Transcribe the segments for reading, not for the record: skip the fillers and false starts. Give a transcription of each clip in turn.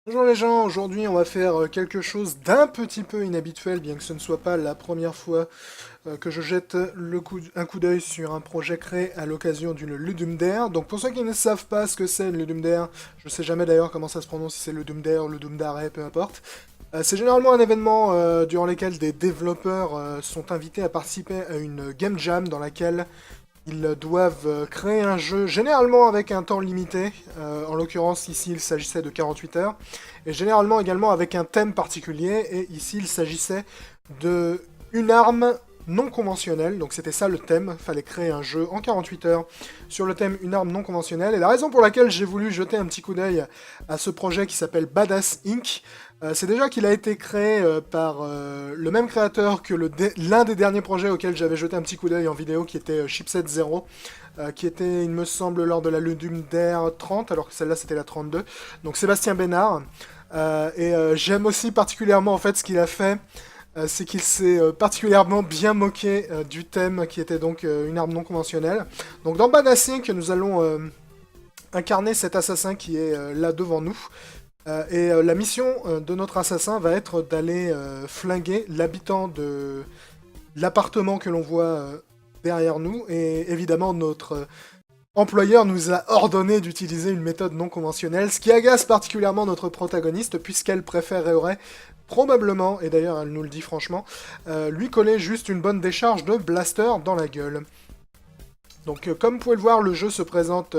Bonjour les gens, aujourd'hui on va faire quelque chose d'un petit peu inhabituel, bien que ce ne soit pas la première fois que je jette un coup d'œil sur un projet créé à l'occasion d'une Ludum Dare. Donc pour ceux qui ne savent pas ce que c'est une Ludum Dare, je sais jamais d'ailleurs comment ça se prononce, si c'est Ludum Dare, Ludum Dare, peu importe. C'est généralement un événement durant lequel des développeurs sont invités à participer à une game jam dans laquelle ils doivent créer un jeu, généralement avec un temps limité. En l'occurrence, ici, il s'agissait de 48 heures. Et généralement également avec un thème particulier. Et ici, il s'agissait de une arme non conventionnelle. Donc c'était ça le thème. Il fallait créer un jeu en 48 heures sur le thème une arme non conventionnelle. Et la raison pour laquelle j'ai voulu jeter un petit coup d'œil à ce projet qui s'appelle Badass Inc., c'est déjà qu'il a été créé par le même créateur que l'un des derniers projets auxquels j'avais jeté un petit coup d'œil en vidéo, qui était Chipset Zero, qui était, il me semble, lors de la Ludum Dare 30, alors que celle-là c'était la 32. Donc Sébastien Bénard. J'aime aussi particulièrement en fait ce qu'il a fait, c'est qu'il s'est particulièrement bien moqué du thème qui était donc une arme non conventionnelle. Donc dans Badass Inc, nous allons incarner cet assassin qui est là devant nous. La mission de notre assassin va être d'aller flinguer l'habitant de l'appartement que l'on voit derrière nous. Et évidemment, notre employeur nous a ordonné d'utiliser une méthode non conventionnelle, ce qui agace particulièrement notre protagoniste, puisqu'elle préférerait probablement, et d'ailleurs elle nous le dit franchement, lui coller juste une bonne décharge de blaster dans la gueule. Donc comme vous pouvez le voir, le jeu se présente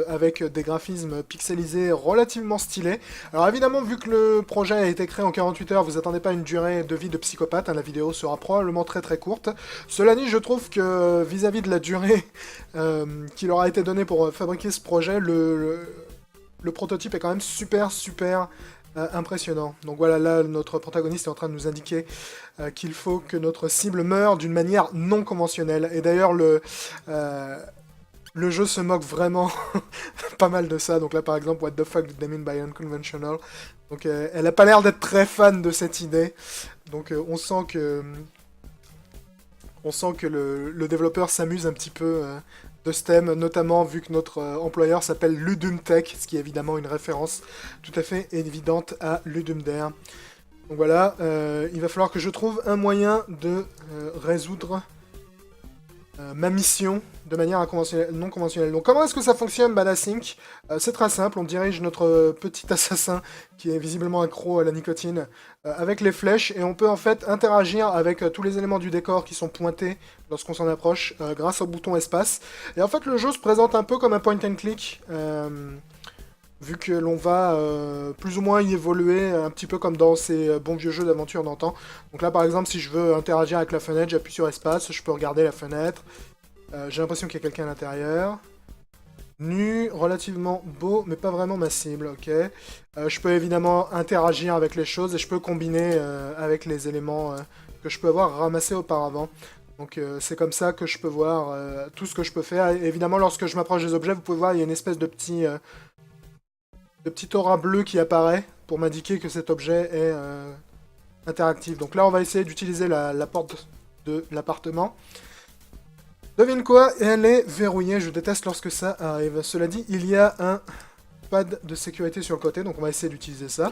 avec des graphismes pixelisés relativement stylés. Alors évidemment, vu que le projet a été créé en 48 heures, vous attendez pas une durée de vie de psychopathe, hein, la vidéo sera probablement très très courte. Cela dit, je trouve que vis-à-vis de la durée qui leur a été donnée pour fabriquer ce projet, le prototype est quand même super impressionnant. Donc voilà, là, notre protagoniste est en train de nous indiquer qu'il faut que notre cible meure d'une manière non conventionnelle. Et d'ailleurs, le jeu se moque vraiment pas mal de ça. Donc là, par exemple, What the fuck did they mean by unconventional? Donc elle a pas l'air d'être très fan de cette idée. Donc on sent que le développeur s'amuse un petit peu de ce thème, notamment vu que notre employeur s'appelle Ludum Tech, ce qui est évidemment une référence tout à fait évidente à Ludum Dare. Donc voilà, il va falloir que je trouve un moyen de résoudre ma mission de manière non conventionnelle. Donc comment est-ce que ça fonctionne, Badass Inc? C'est très simple, on dirige notre petit assassin qui est visiblement accro à la nicotine avec les flèches et on peut en fait interagir avec tous les éléments du décor qui sont pointés lorsqu'on s'en approche grâce au bouton espace. Et en fait le jeu se présente un peu comme un point and click. Vu que l'on va plus ou moins y évoluer, un petit peu comme dans ces bons vieux jeux d'aventure d'antan. Donc là, par exemple, si je veux interagir avec la fenêtre, j'appuie sur espace, je peux regarder la fenêtre. J'ai l'impression qu'il y a quelqu'un à l'intérieur. Nu, relativement beau, mais pas vraiment ma cible, ok. Je peux évidemment interagir avec les choses et je peux combiner avec les éléments que je peux avoir ramassés auparavant. Donc c'est comme ça que je peux voir tout ce que je peux faire. Et évidemment, lorsque je m'approche des objets, vous pouvez voir, il y a une espèce de petit aura bleu qui apparaît pour m'indiquer que cet objet est interactif. Donc là, on va essayer d'utiliser la porte de l'appartement. Devine quoi, elle est verrouillée. Je déteste lorsque ça arrive. Cela dit, il y a un pad de sécurité sur le côté, donc on va essayer d'utiliser ça.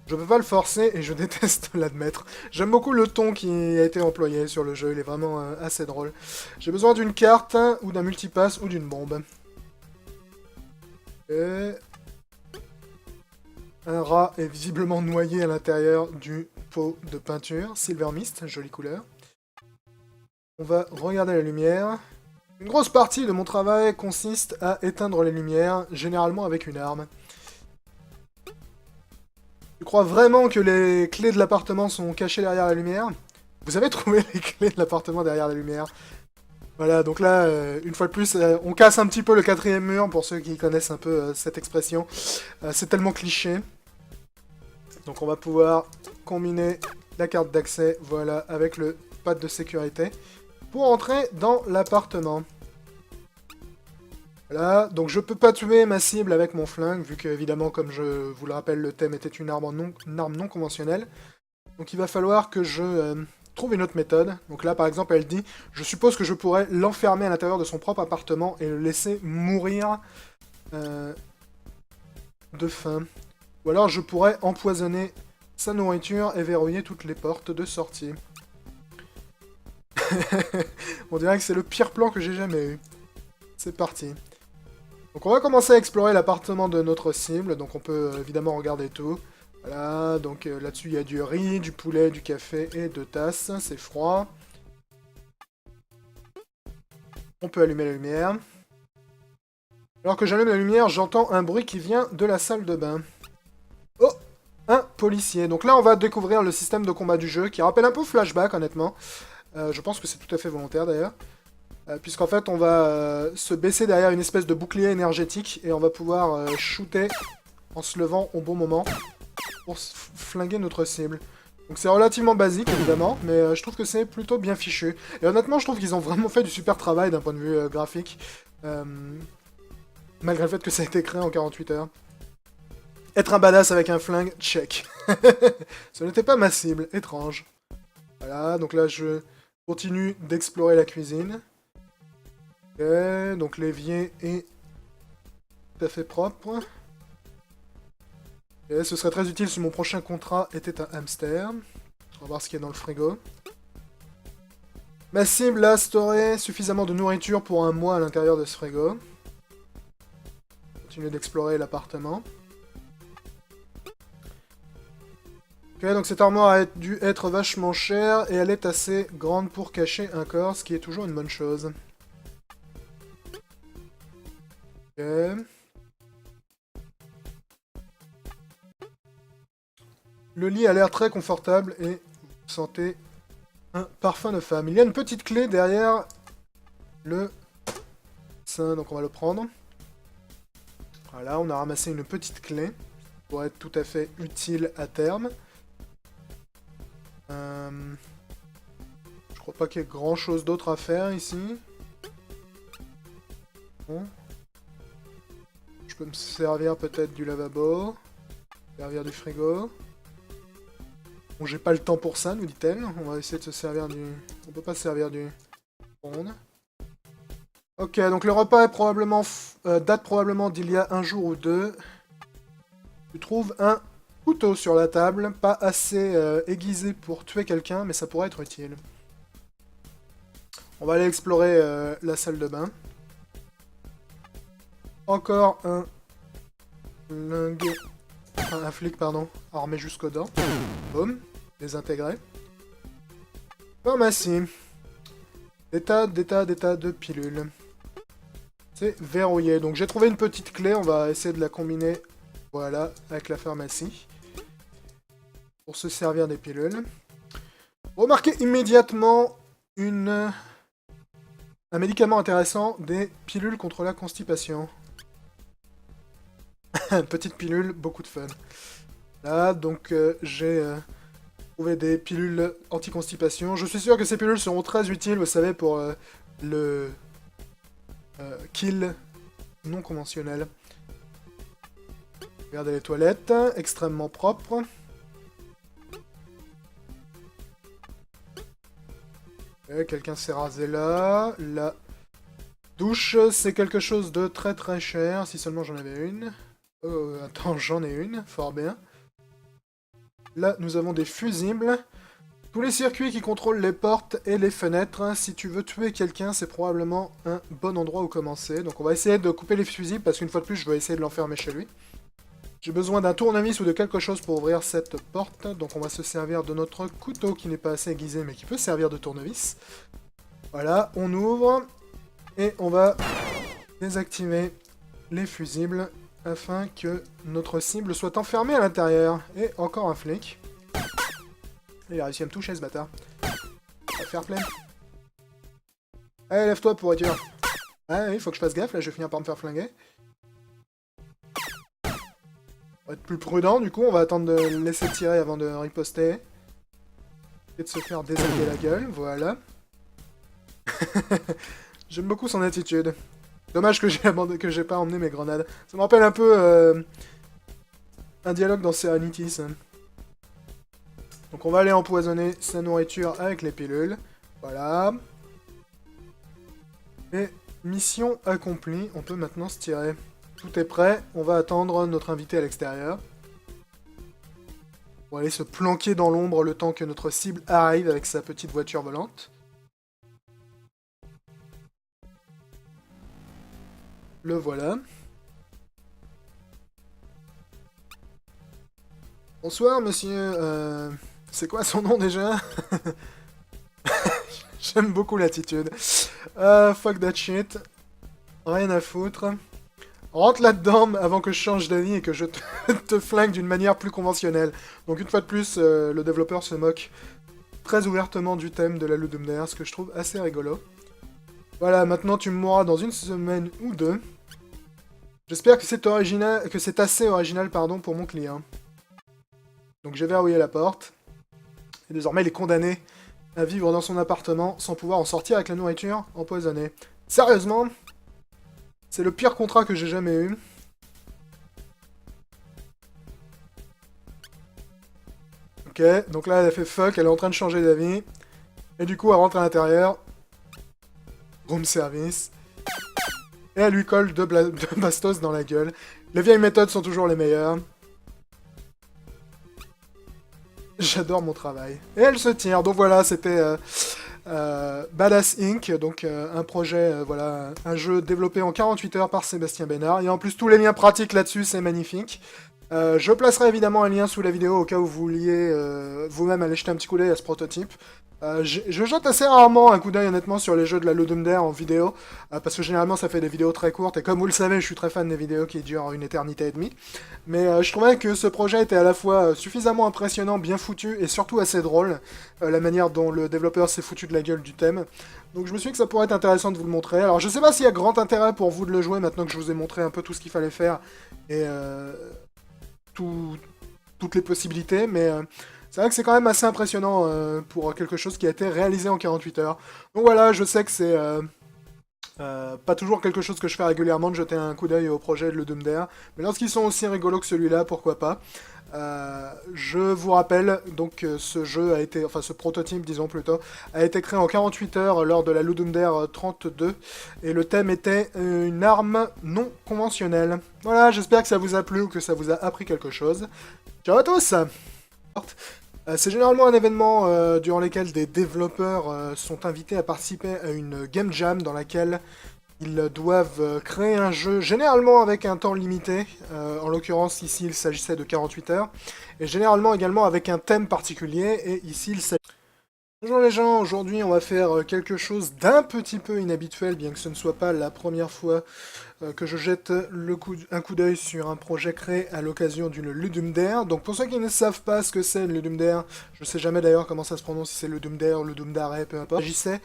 Je peux pas le forcer et je déteste l'admettre. J'aime beaucoup le ton qui a été employé sur le jeu, il est vraiment assez drôle. J'ai besoin d'une carte, ou d'un multipass, ou d'une bombe. Et un rat est visiblement noyé à l'intérieur du pot de peinture. Silver Mist, jolie couleur. On va regarder la lumière. Une grosse partie de mon travail consiste à éteindre les lumières, généralement avec une arme. Tu crois vraiment que les clés de l'appartement sont cachées derrière la lumière? Vous avez trouvé les clés de l'appartement derrière la lumière. Voilà, donc là, une fois de plus, on casse un petit peu le quatrième mur, pour ceux qui connaissent un peu cette expression. C'est tellement cliché. Donc on va pouvoir combiner la carte d'accès, voilà, avec le pad de sécurité, pour entrer dans l'appartement. Voilà, donc je peux pas tuer ma cible avec mon flingue, vu que, évidemment, comme je vous le rappelle, le thème était une arme non conventionnelle. Donc il va falloir que je trouve une autre méthode. Donc là, par exemple, elle dit, je suppose que je pourrais l'enfermer à l'intérieur de son propre appartement et le laisser mourir de faim. Ou alors je pourrais empoisonner sa nourriture et verrouiller toutes les portes de sortie. On dirait que c'est le pire plan que j'ai jamais eu. C'est parti. Donc on va commencer à explorer l'appartement de notre cible, donc on peut évidemment regarder tout. Voilà, donc là-dessus il y a du riz, du poulet, du café et 2 tasses, c'est froid. On peut allumer la lumière. Alors que j'allume la lumière, j'entends un bruit qui vient de la salle de bain. Oh! Un policier. Donc là on va découvrir le système de combat du jeu, qui rappelle un peu Flashback honnêtement. Je pense que c'est tout à fait volontaire d'ailleurs. Puisqu'en fait on va se baisser derrière une espèce de bouclier énergétique et on va pouvoir shooter en se levant au bon moment pour flinguer notre cible. Donc c'est relativement basique évidemment, mais je trouve que c'est plutôt bien fichu. Et honnêtement je trouve qu'ils ont vraiment fait du super travail d'un point de vue graphique. Malgré le fait que ça a été créé en 48 heures. Être un badass avec un flingue, check. Ce n'était pas ma cible, étrange. Voilà, donc là je continue d'explorer la cuisine. Ok, donc l'évier est tout à fait propre. Ok, ce serait très utile si mon prochain contrat était un hamster. On va voir ce qu'il y a dans le frigo. Ma cible a storé suffisamment de nourriture pour un mois à l'intérieur de ce frigo. Continuer d'explorer l'appartement. Ok, donc cette armoire a dû être vachement chère et elle est assez grande pour cacher un corps, ce qui est toujours une bonne chose. Ok. Le lit a l'air très confortable et vous sentez un parfum de femme. Il y a une petite clé derrière le sein, donc on va le prendre. Voilà, on a ramassé une petite clé pour être tout à fait utile à terme. Je crois pas qu'il y ait grand chose d'autre à faire ici. Bon. Je peux me servir peut-être du lavabo. Servir du frigo. Bon, j'ai pas le temps pour ça, nous dit-elle. On va essayer de se servir du... On peut pas se servir du... Ronde. Ok, donc le repas est probablement date probablement d'il y a un jour ou deux. Tu trouves un couteau sur la table, pas assez aiguisé pour tuer quelqu'un, mais ça pourrait être utile. On va aller explorer la salle de bain. Encore un flingue... Enfin, un flic, pardon, armé jusqu'aux dents. Boum, désintégré. Pharmacie. Des tas de pilules. C'est verrouillé. Donc j'ai trouvé une petite clé, on va essayer de la combiner, voilà, avec la pharmacie. Pour se servir des pilules. Remarquez immédiatement un médicament intéressant, des pilules contre la constipation. Une petite pilule, beaucoup de fun. Là, donc j'ai trouvé des pilules anti-constipation. Je suis sûr que ces pilules seront très utiles, vous savez, pour le kill non conventionnel. Regardez les toilettes, extrêmement propres. Quelqu'un s'est rasé là. La douche, c'est quelque chose de très très cher, si seulement j'en avais une. Oh, attends, j'en ai une, fort bien. Là, nous avons des fusibles. Tous les circuits qui contrôlent les portes et les fenêtres. Si tu veux tuer quelqu'un, c'est probablement un bon endroit où commencer. Donc on va essayer de couper les fusibles, parce qu'une fois de plus, je vais essayer de l'enfermer chez lui. J'ai besoin d'un tournevis ou de quelque chose pour ouvrir cette porte. Donc on va se servir de notre couteau qui n'est pas assez aiguisé, mais qui peut servir de tournevis. Voilà, on ouvre. Et on va désactiver les fusibles afin que notre cible soit enfermée à l'intérieur. Et encore un flic. Il a réussi à me toucher, ce bâtard. Fair play. Allez, lève-toi, pourriture. Ah oui, faut que je fasse gaffe, là, je vais finir par me faire flinguer. On va être plus prudent, du coup, on va attendre de le laisser tirer avant de riposter. Et de se faire désaguer la gueule, voilà. J'aime beaucoup son attitude. Dommage que j'ai pas emmené mes grenades. Ça me rappelle un peu un dialogue dans Serenity, ça. Donc on va aller empoisonner sa nourriture avec les pilules. Voilà. Et mission accomplie. On peut maintenant se tirer. Tout est prêt. On va attendre notre invité à l'extérieur. pour aller se planquer dans l'ombre le temps que notre cible arrive avec sa petite voiture volante. Le voilà. Bonsoir, monsieur. C'est quoi son nom déjà? J'aime beaucoup l'attitude. Fuck that shit. Rien à foutre. Rentre là-dedans avant que je change d'avis et que je te flingue d'une manière plus conventionnelle. Donc une fois de plus, le développeur se moque très ouvertement du thème de la Ludum Dare, ce que je trouve assez rigolo. Voilà, maintenant tu me mourras dans une semaine ou deux. J'espère que c'est original, que c'est assez original, pardon, pour mon client. Donc j'ai verrouillé la porte. Et désormais il est condamné à vivre dans son appartement sans pouvoir en sortir avec la nourriture empoisonnée. Sérieusement? C'est le pire contrat que j'ai jamais eu. Ok, donc là elle a fait fuck, elle est en train de changer d'avis. Et du coup elle rentre à l'intérieur. Room service. Et elle lui colle deux bastos dans la gueule. Les vieilles méthodes sont toujours les meilleures. J'adore mon travail. Et elle se tire. Donc voilà, c'était Badass Inc. Donc un projet, voilà, un jeu développé en 48 heures par Sébastien Bénard. Et en plus, tous les liens pratiques là-dessus, c'est magnifique. Je placerai évidemment un lien sous la vidéo au cas où vous vouliez vous-même aller jeter un petit coup d'œil à ce prototype. Je jette assez rarement un coup d'œil honnêtement sur les jeux de la Ludum Dare en vidéo, parce que généralement ça fait des vidéos très courtes, et comme vous le savez, je suis très fan des vidéos qui durent une éternité et demie. Mais je trouvais que ce projet était à la fois suffisamment impressionnant, bien foutu, et surtout assez drôle, la manière dont le développeur s'est foutu de la gueule du thème. Donc je me suis dit que ça pourrait être intéressant de vous le montrer. Alors je sais pas s'il y a grand intérêt pour vous de le jouer maintenant que je vous ai montré un peu tout ce qu'il fallait faire, et toutes les possibilités, mais c'est vrai que c'est quand même assez impressionnant pour quelque chose qui a été réalisé en 48 heures. Donc voilà, je sais que c'est pas toujours quelque chose que je fais régulièrement de jeter un coup d'œil au projet de Ludum Dare, mais lorsqu'ils sont aussi rigolos que celui-là, pourquoi pas. Je vous rappelle, donc ce jeu a été, enfin ce prototype disons plutôt, a été créé en 48 heures lors de la Ludum Dare 32, et le thème était une arme non conventionnelle. Voilà, j'espère que ça vous a plu ou que ça vous a appris quelque chose. Ciao à tous! C'est généralement un événement durant lequel des développeurs sont invités à participer à une game jam dans laquelle ils doivent créer un jeu, généralement avec un temps limité, en l'occurrence ici il s'agissait de 48 heures, et généralement également avec un thème particulier, et ici il s'agit... Bonjour les gens, aujourd'hui on va faire quelque chose d'un petit peu inhabituel, bien que ce ne soit pas la première fois que je jette un coup d'œil sur un projet créé à l'occasion d'une Ludum Dare. Donc pour ceux qui ne savent pas ce que c'est une Ludum Dare, je ne sais jamais d'ailleurs comment ça se prononce, si c'est Ludum Dare, Ludum Dare, peu importe. Il s'agissait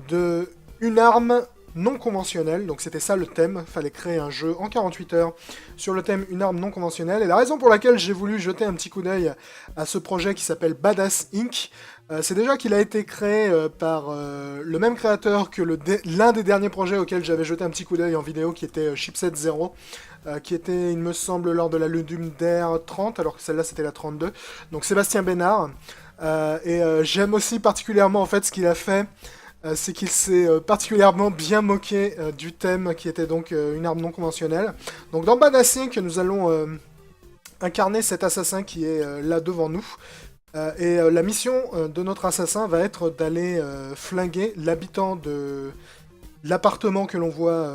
de une arme non conventionnelle, donc c'était ça le thème, fallait créer un jeu en 48 heures sur le thème une arme non conventionnelle, et la raison pour laquelle j'ai voulu jeter un petit coup d'œil à ce projet qui s'appelle Badass Inc., c'est déjà qu'il a été créé par le même créateur que l'un des derniers projets auxquels j'avais jeté un petit coup d'œil en vidéo, qui était Chipset Zero, qui était, il me semble, lors de la Ludum Dare 30, alors que celle-là c'était la 32, donc Sébastien Bénard, j'aime aussi particulièrement en fait ce qu'il a fait, c'est qu'il s'est particulièrement bien moqué du thème qui était donc une arme non conventionnelle. Donc dans Badass Inc, nous allons incarner cet assassin qui est là devant nous. La mission de notre assassin va être d'aller flinguer l'habitant de l'appartement que l'on voit